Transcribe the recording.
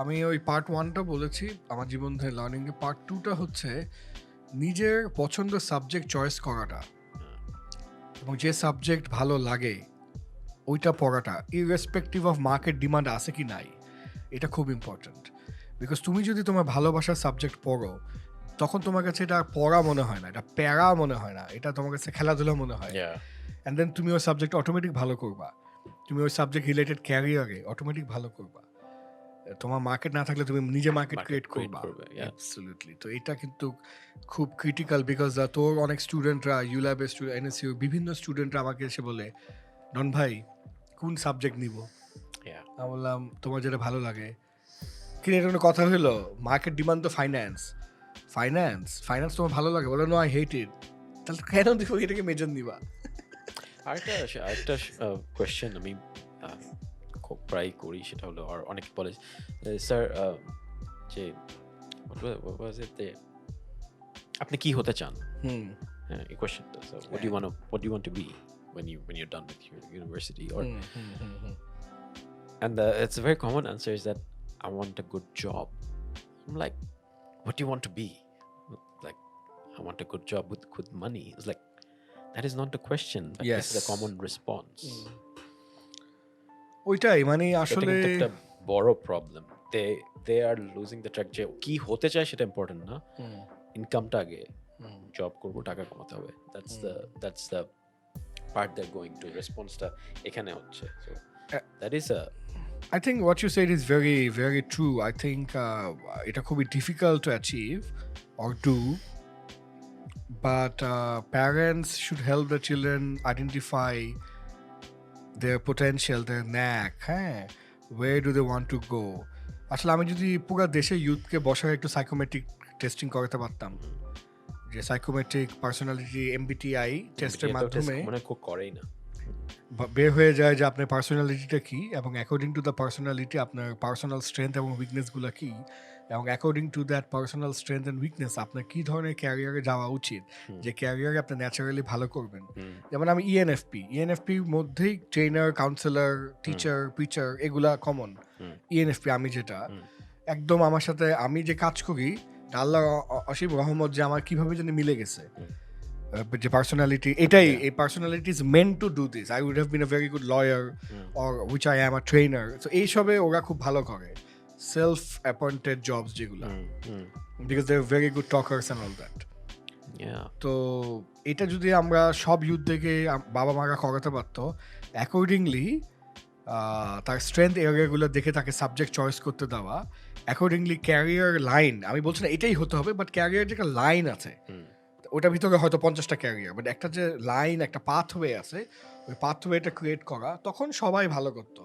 আমি ওই পার্ট 1 টা বলেছি আমার জীবন থেকে লার্নিং এর পার্ট 2 টা হচ্ছে নিজের পছন্দের সাবজেক্ট চয়েস করাটা এবং যে সাবজেক্ট ভালো লাগে ওইটা পড়াটা ইররেসপেক্টিভ অফ মার্কেট ডিমান্ড আছে কি নাই এটা খুব ইম্পর্ট্যান্ট বিকজ তুমি যদি তোমার ভালোবাসার সাবজেক্ট পড়ো তখন তোমার কাছে এটা পড়া মনে হয় না, এটা প্যারা মনে হয় না, এটা তোমার কাছে খেলাধুলা মনে হয়। অ্যান্ড দেন তুমি ওই সাবজেক্ট অটোমেটিক ভালো করবা, তুমি ওই সাবজেক্ট রিলেটেড ক্যারিয়ারে অটোমেটিক ভালো করবা। তোমার মার্কেট না থাকলে তুমি নিজে মার্কেট ক্রিয়েট করবা। অ্যাবসলিউটলি। তো এটা কিন্তু খুব ক্রিটিক্যাল বিকজ তোর অনেক স্টুডেন্টরা ইউল্যাবের স্টুডেন্ট এনএসইউ বিভিন্ন স্টুডেন্টরা আমাকে এসে বলে ডন ভাই কোন সাবজেক্ট নিব, আমি বললাম তোমার যেটা ভালো লাগে। কিন্তু এটা কোনো কথা হইলো, মার্কেট ডিমান্ড তো ফাইন্যান্স ফাইন্যান্স ফাইন্যান্স তোমার ভালো লাগে, বলো নো আই হেট ইট, তাহলে কেন দিব এটাকে মেজর নিবা? আরেকটা কোয়েশ্চেন আমি খুব প্রায় করি, সেটা হলো আর অনেকে বলে স্যার যে আপনি কি হতে চান, এই কোয়েশ্চেনটা, so what do you want to be when you're done with your university or and it's a very common answer is that I want a good job. I'm like, what do you want to be? Like, I want a good job with good money. It's like, that is not the question, but this is a common response. ওইটাই মানে আসলে একটা বড় problem, they are losing the track যে কি হতে চায় সেটা ইম্পর্টেন্ট না, ইনকামটা আগে, জব করব টাকা কমাতে হবে, that's the part they're going to, রেসপন্সটা এখানে হচ্ছে। so that is a I think what you said is very, very true. I think it's খুবই difficult to achieve or do, but parents should help the children identify their potential, their knack, where do they want to go. আসলে আমি যদি পুরো দেশে ইউথকে বসায় একটু psychometric testing করাতে পারতাম, যে সাইকোমেট্রিক পার্সোনালিটি এমবিটিআই টেস্টের মাধ্যমে মনে খুব করেই না, বের হয়ে যায় যে আপনার পার্সোনালিটিটা কি এবং অ্যাকর্ডিং টু দ্য পার্সোনালিটি আপনার পার্সোনাল স্ট্রেংথ এবং উইকনেসগুলো কি, এবং according to that personal strength and weakness আপনার কী ধরনের ক্যারিয়ারে যাওয়া উচিত, যে ক্যারিয়ারে আপনি ন্যাচারালি ভালো করবেন। যেমন আমি ইএনএফপির মধ্যেই ট্রেনার, কাউন্সেলর, টিচার, প্রিচার এগুলা কমন। ইএনএফপি আমি যেটা একদম আমার সাথে আমি যে কাজ করি আল্লাহ অসীম রহমত যে আমার কীভাবে যেন মিলে গেছে যে পার্সোনালিটি, এটাই এই personality is meant to do this. I would have been a very good lawyer or which I am a trainer. So এইসবে ওরা খুব ভালো করে সেলফ অ্যাপয়েন্টেড জবস যেগুলো, because they are very good talkers and all that. তো এটা যদি আমরা সব ইউথদেরকে বাবা মারা করাতে পারতো অ্যাকর্ডিংলি তার স্ট্রেংথ এরিয়াগুলো দেখে তাকে সাবজেক্ট চয়েস করতে দেওয়া, অ্যাকর্ডিংলি ক্যারিয়ার লাইন, আমি বলছি না এটাই হতে হবে, বাট ক্যারিয়ার যে একটা লাইন আছে ওটার ভিতরে হয়তো 50টা ক্যারিয়ার, বাট একটা যে লাইন, একটা পাথওয়ে আছে, ওই পাথওয়েটা ক্রিয়েট করা, তখন সবাই ভালো করতো।